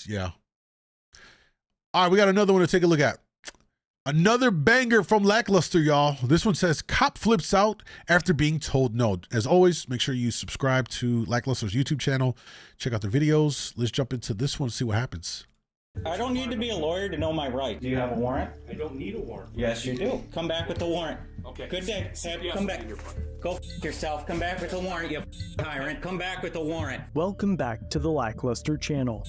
Yeah. All right, we got another one to take a look at. Another banger from Lackluster, y'all. This one says, cop flips out after being told no. As always, make sure you subscribe to Lackluster's YouTube channel. Check out their videos. Let's jump into this one and see what happens. I don't need to be a lawyer to know my right. Do you have a warrant? I don't need a warrant. Yes, you do. Come back with the warrant. Okay. Good day. Come back. Go f yourself. Come back with the warrant, you tyrant. Come back with the warrant. Welcome back to the Lackluster channel.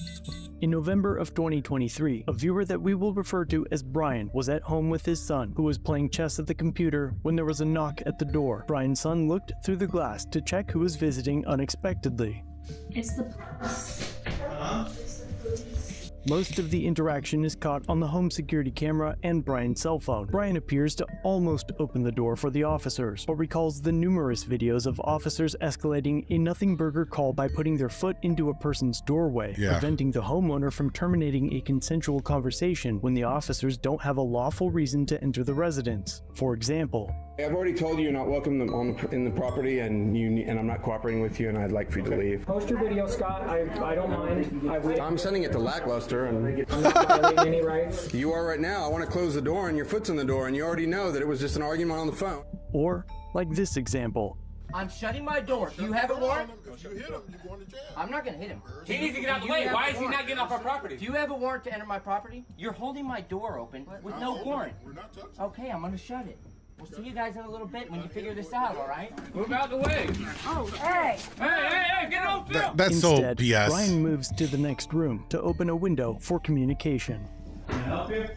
In November of 2023, a viewer that we will refer to as Brian was at home with his son, who was playing chess at the computer when there was a knock at the door. Brian's son looked through the glass to check who was visiting unexpectedly. It's the police. It's the police. Most of the interaction is caught on the home security camera and Brian's cell phone. Brian appears to almost open the door for the officers, but recalls the numerous videos of officers escalating a nothing burger call by putting their foot into a person's doorway, preventing the homeowner from terminating a consensual conversation when the officers don't have a lawful reason to enter the residence. For example, I've already told you you're not welcome in the property, and I'm not cooperating with you, and I'd like for you to leave. Post your video, Scott. I don't mind. I'm sending it to Lackluster, and I'm not violating any rights. you are right now. I want to close the door, and your foot's in the door, and you already know that it was just an argument on the phone. or like this example. I'm shutting my door. Do you have a warrant? If you hit him, you're going to jail. I'm not going to hit him. He needs to get out of the way. Why is he not getting off our property? Do you have a warrant to enter my property? You're holding my door open with no warrant. We're not touching. Okay, I'm going to shut it. We'll see you guys in a little bit when you figure this out, all right? Move out of the way. Oh, hey! Hey, get on film. That's Instead, so BS. Brian moves to the next room to open a window for communication. Can I help you?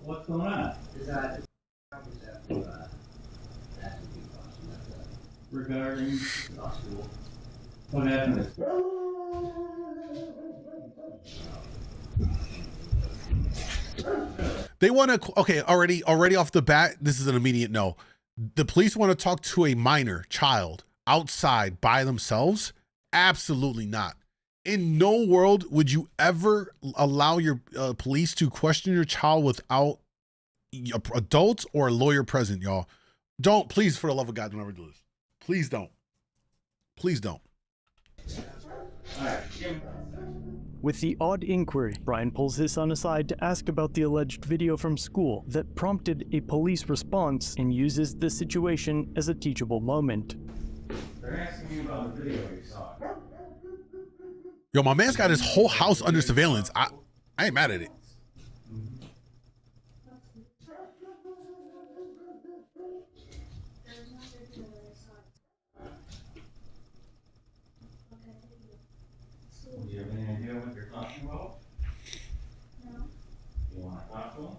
What's going on? Regarding what happened? They want to, okay, already off the bat, this is an immediate no. The police want to talk to a minor child outside by themselves? Absolutely not. In no world would you ever allow your police to question your child without adults or a lawyer present, y'all. Don't, please, for the love of God, don't ever do this. Please don't. Please don't. With the odd inquiry, Brian pulls his son aside to ask about the alleged video from school that prompted a police response and uses the situation as a teachable moment. They're asking you about the video you saw. Yo, my man's got his whole house under surveillance. I ain't mad at it. Do you have any idea what you're talking about? No. You want to talk to him?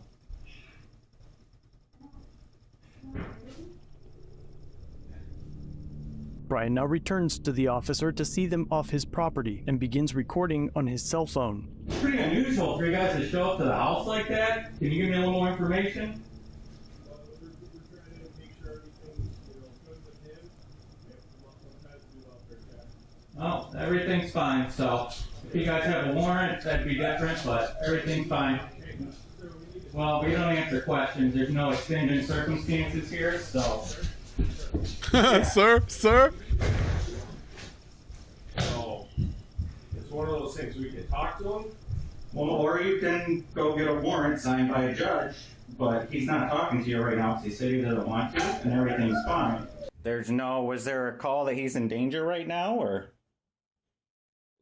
Brian now returns to the officer to see them off his property and begins recording on his cell phone. It's pretty unusual for you guys to show up to the house like that. Can you give me a little more information? Oh, everything's fine. So if you guys have a warrant, that'd be different, but everything's fine. Well, we don't answer questions. There's no extenuating circumstances here, so. Sir. So, it's one of those things we can talk to him. Well, or you can go get a warrant signed by a judge, but he's not talking to you right now because he said he doesn't want to, and everything's fine. Was there a call that he's in danger right now, or?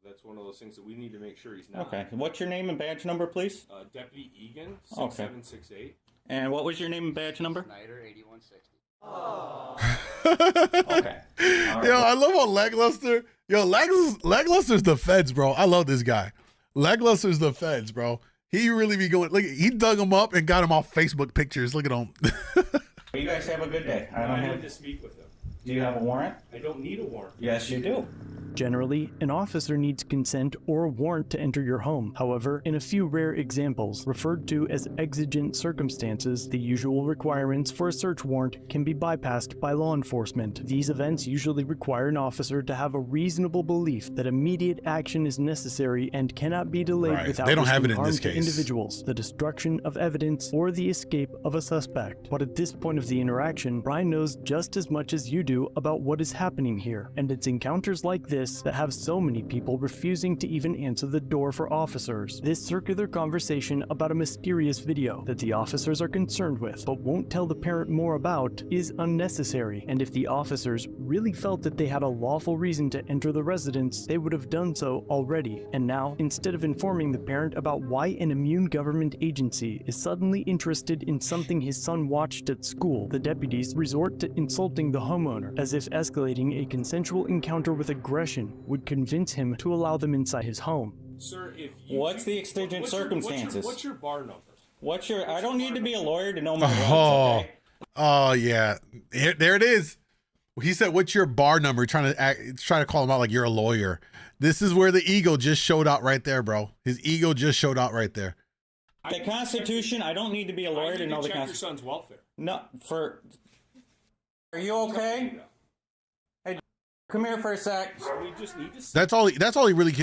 That's one of those things that we need to make sure he's not. Okay, what's your name and badge number, please? Deputy Egan, Okay. 6768. And what was your name and badge number? Snyder, 8160. Okay. All right. Yo, I love how Lackluster. Yo, Lackluster's the feds, bro. I love this guy. Lackluster's the feds, bro. He really be going. Like, he dug him up and got him off Facebook pictures. Look at him. You guys have a good day. I need to speak with him. Do you have a warrant? I don't need a warrant. Yes, you do. Generally, an officer needs consent or a warrant to enter your home. However, in a few rare examples, referred to as exigent circumstances, the usual requirements for a search warrant can be bypassed by law enforcement. These events usually require an officer to have a reasonable belief that immediate action is necessary and cannot be delayed without They don't have it risking in this harm to case. individuals, the destruction of evidence, or the escape of a suspect. But at this point of the interaction, Brian knows just as much as you do about what is happening here, and it's encounters like this that have so many people refusing to even answer the door for officers. This circular conversation about a mysterious video that the officers are concerned with but won't tell the parent more about is unnecessary, and if the officers really felt that they had a lawful reason to enter the residence, they would have done so already. And now, instead of informing the parent about why an immune government agency is suddenly interested in something his son watched at school, the deputies resort to insulting the homeowner, as if escalating a consensual encounter with aggression would convince him to allow them inside his home. Sir, if you, What's the exigent circumstances? What's your bar number? I don't need to be a lawyer to know my rights, Oh, okay? oh yeah. There it is. He said, "What's your bar number?" Trying to call him out like you're a lawyer. This is where the ego just showed out right there, bro. His ego just showed out right there. The Constitution, I don't need to be a lawyer to know the check your Constitution. son's welfare. No, are you okay? Hey, come here for a sec. We just need to see. That's all he really.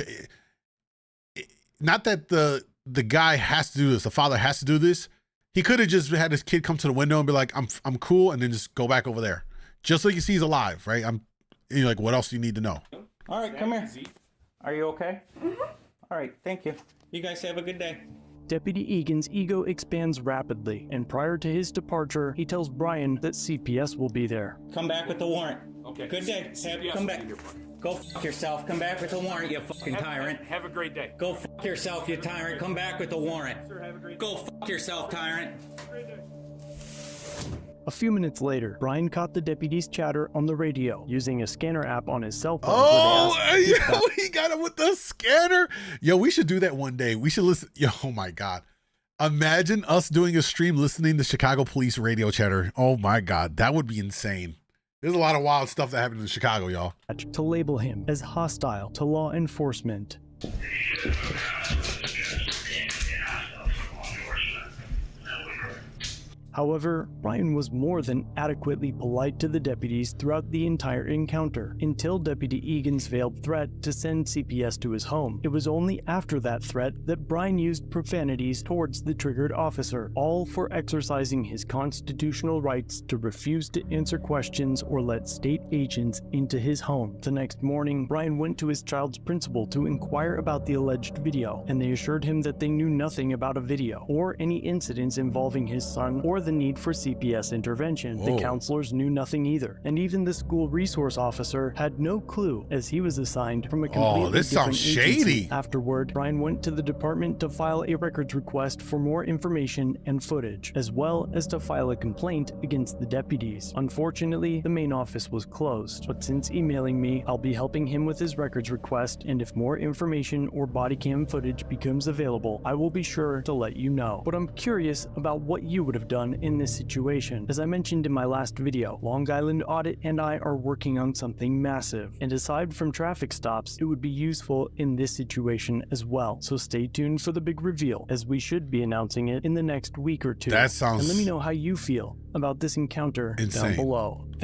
Not that the guy has to do this. The father has to do this. He could have just had his kid come to the window and be like, "I'm cool," and then just go back over there, just so you see he's alive, right? You're like, what else do you need to know? All right, come here. Are you okay? All right, thank you. You guys have a good day. Deputy Egan's ego expands rapidly, and prior to his departure, he tells Brian that CPS will be there. Come back with the warrant. Okay. Good day. Come back. Go fuck yourself. Come back with the warrant, you fucking tyrant. Have a great day. Go fuck yourself, you tyrant. Come back with the warrant. Go fuck yourself, tyrant. A few minutes later, Brian caught the deputy's chatter on the radio using a scanner app on his cell phone. Oh, yo, he got him with the scanner. Yo, we should do that one day. We should listen. Yo, oh my God. Imagine us doing a stream listening to Chicago police radio chatter. Oh my God, that would be insane. There's a lot of wild stuff that happened in Chicago, y'all. To label him as hostile to law enforcement. However, Brian was more than adequately polite to the deputies throughout the entire encounter, until Deputy Egan's veiled threat to send CPS to his home. It was only after that threat that Brian used profanities towards the triggered officer, all for exercising his constitutional rights to refuse to answer questions or let state agents into his home. The next morning, Brian went to his child's principal to inquire about the alleged video, and they assured him that they knew nothing about a video or any incidents involving his son or the need for CPS intervention. Whoa. The counselors knew nothing either, and even the school resource officer had no clue, as he was assigned from a completely this different sounds agency. shady. Afterward, Brian went to the department to file a records request for more information and footage, as well as to file a complaint against the deputies. Unfortunately, the main office was closed, but since emailing me, I'll be helping him with his records request, and if more information or body cam footage becomes available, I will be sure to let you know. But I'm curious about what you would have done in this situation. As I mentioned in my last video, Long Island Audit and I are working on something massive, and aside from traffic stops, it would be useful in this situation as well. So stay tuned for the big reveal, as we should be announcing it in the next week or two. That sounds And let me know how you feel about this encounter insane. down below. Thanks.